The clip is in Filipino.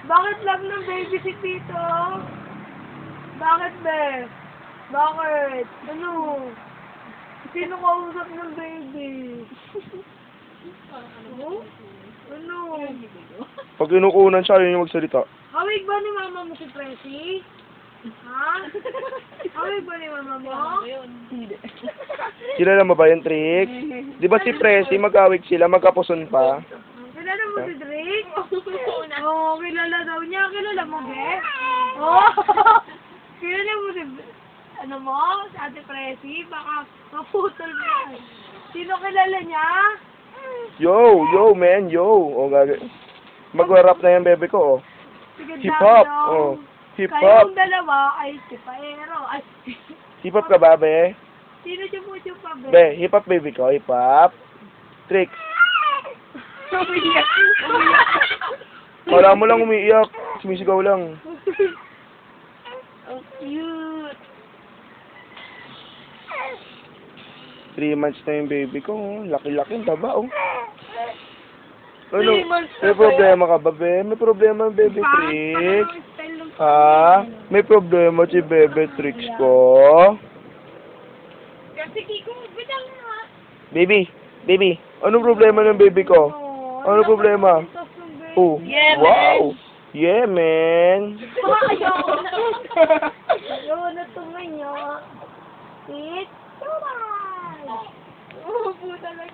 Bakit lang ng baby si Tito? Bakit, be? Bakit? Ano? Sino kausap ng baby? Ano? Ano? Pag kinukunan siya, yun yung magsalita. Hawig ba ni mama mo si Presi? Ha? Hawig ba ni mama mo? Hindi. Kilala mo ba yung trick? Di ba si Presi, mag-awig sila, magkapuson pa? Kilala mo si Drake? Oo, kilala daw niya. Kilala mo, be? Oo. Kilala mo si... Ano mo? Si Ate Presi? Baka maputol mo yan. Sino kilala niya? Yo, man, yo. O, mag-rap na yan, bebe ko, oh. Sige, Hip-hop, daw. oh. Hip-hop. Kayong dalawa ay si Paero. Ay, Hip-hop ka ba, be? sino siya pa, be? Be, hip-hop, baby ko, hip-hop. Tricks. Umiyak. Kala mo lang umiiyak. Sumisigaw lang. Oh, cute. 3 months na yung baby ko. Oh. Laki-laki, taba, oh. Ano? 3 months na May ba problema ka ba, be? May problema, baby Tricks? Ha? May problema si Bebe Tricks ko? Kasi Kiko, bitang nga. Baby, anong problema ng baby ko? Ano problema? Oh, Yeah, wow! Yeah, man! Ayaw na. Ayaw na tumayo. It's too much. Oo, po talaga.